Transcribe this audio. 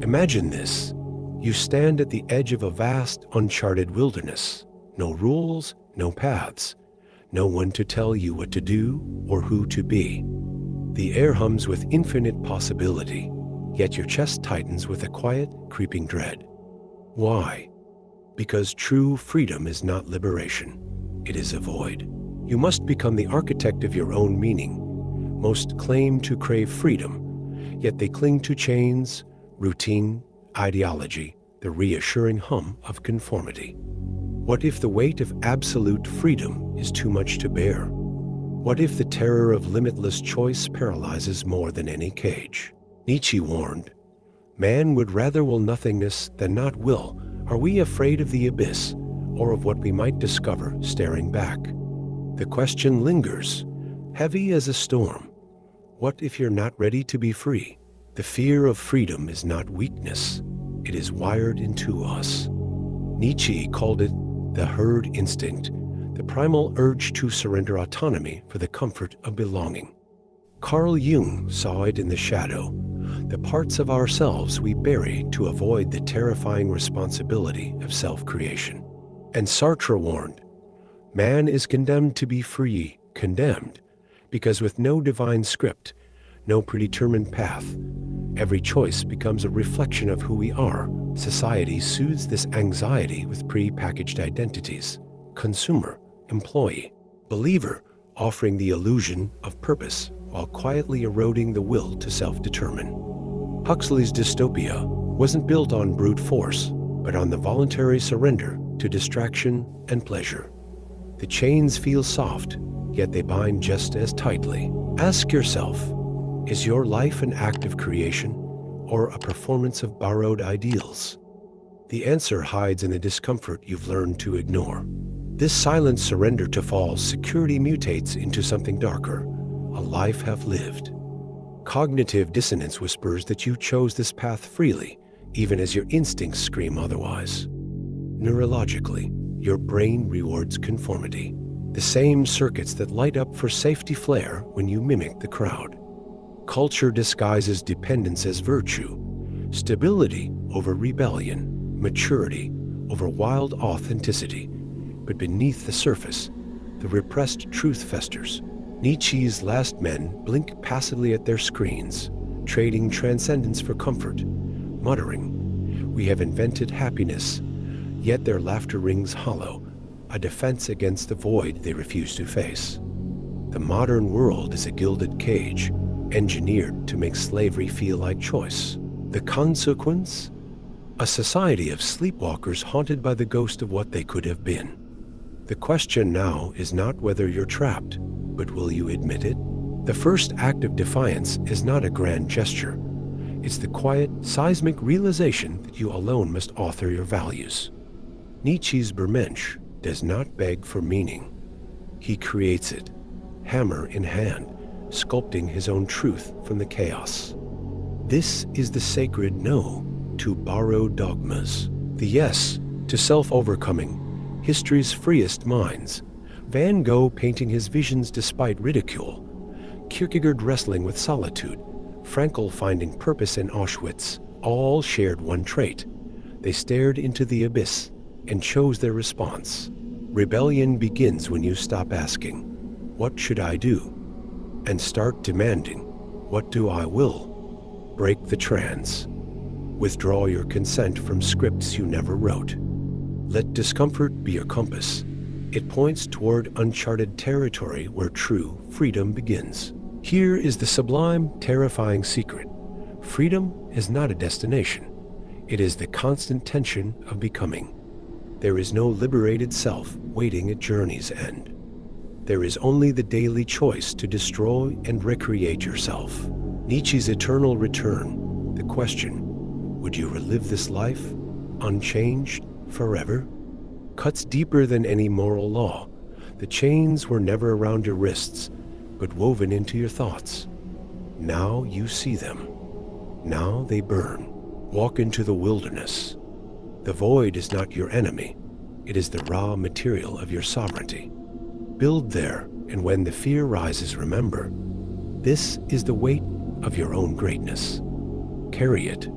Imagine this. You stand at the edge of a vast, uncharted wilderness. No rules, no paths. No one to tell you what to do or who to be. The air hums with infinite possibility, yet your chest tightens with a quiet, creeping dread. Why? Because true freedom is not liberation. It is a void. You must become the architect of your own meaning. Most claim to crave freedom, yet they cling to chains, routine, ideology, the reassuring hum of conformity. What if the weight of absolute freedom is too much to bear? What if the terror of limitless choice paralyzes more than any cage? Nietzsche warned, "Man would rather will nothingness than not will." Are we afraid of the abyss, or of what we might discover staring back? The question lingers, heavy as a storm. What if you're not ready to be free? The fear of freedom is not weakness. It is wired into us. Nietzsche called it the herd instinct, the primal urge to surrender autonomy for the comfort of belonging. Carl Jung saw it in the shadow, the parts of ourselves we bury to avoid the terrifying responsibility of self-creation. And Sartre warned, man is condemned to be free, condemned, because with no divine script, no predetermined path, every choice becomes a reflection of who we are. Society soothes this anxiety with pre-packaged identities: consumer, employee, believer, offering the illusion of purpose while quietly eroding the will to self-determine. Huxley's dystopia wasn't built on brute force, but on the voluntary surrender to distraction and pleasure. The chains feel soft, yet they bind just as tightly. Ask yourself, is your life an act of creation or a performance of borrowed ideals? The answer hides in the discomfort you've learned to ignore. This silent surrender to false security mutates into something darker, a life half lived. Cognitive dissonance whispers that you chose this path freely, even as your instincts scream otherwise. Neurologically, your brain rewards conformity, the same circuits that light up for safety flare when you mimic the crowd. Culture disguises dependence as virtue, stability over rebellion, maturity over wild authenticity. But beneath the surface, the repressed truth festers. Nietzsche's last men blink passively at their screens, trading transcendence for comfort, muttering, "We have invented happiness," yet their laughter rings hollow, a defense against the void they refuse to face. The modern world is a gilded cage, engineered to make slavery feel like choice. The consequence? A society of sleepwalkers haunted by the ghost of what they could have been. The question now is not whether you're trapped, but will you admit it? The first act of defiance is not a grand gesture. It's the quiet, seismic realization that you alone must author your values. Nietzsche's Bermensch does not beg for meaning. He creates it, hammer in hand, sculpting his own truth from the chaos. This is the sacred no to borrowed dogmas, the yes to self-overcoming, history's freest minds. Van Gogh painting his visions despite ridicule, Kierkegaard wrestling with solitude, Frankl finding purpose in Auschwitz, all shared one trait. They stared into the abyss and chose their response. Rebellion begins when you stop asking, "What should I do?" and start demanding, "What do I will?" Break the trance. Withdraw your consent from scripts you never wrote. Let discomfort be your compass. It points toward uncharted territory where true freedom begins. Here is the sublime, terrifying secret. Freedom is not a destination. It is the constant tension of becoming. There is no liberated self waiting at journey's end. There is only the daily choice to destroy and recreate yourself. Nietzsche's eternal return, the question, would you relive this life, unchanged, forever? Cuts deeper than any moral law. The chains were never around your wrists, but woven into your thoughts. Now you see them. Now they burn. Walk into the wilderness. The void is not your enemy. It is the raw material of your sovereignty. Build there, and when the fear rises, remember, this is the weight of your own greatness. Carry it.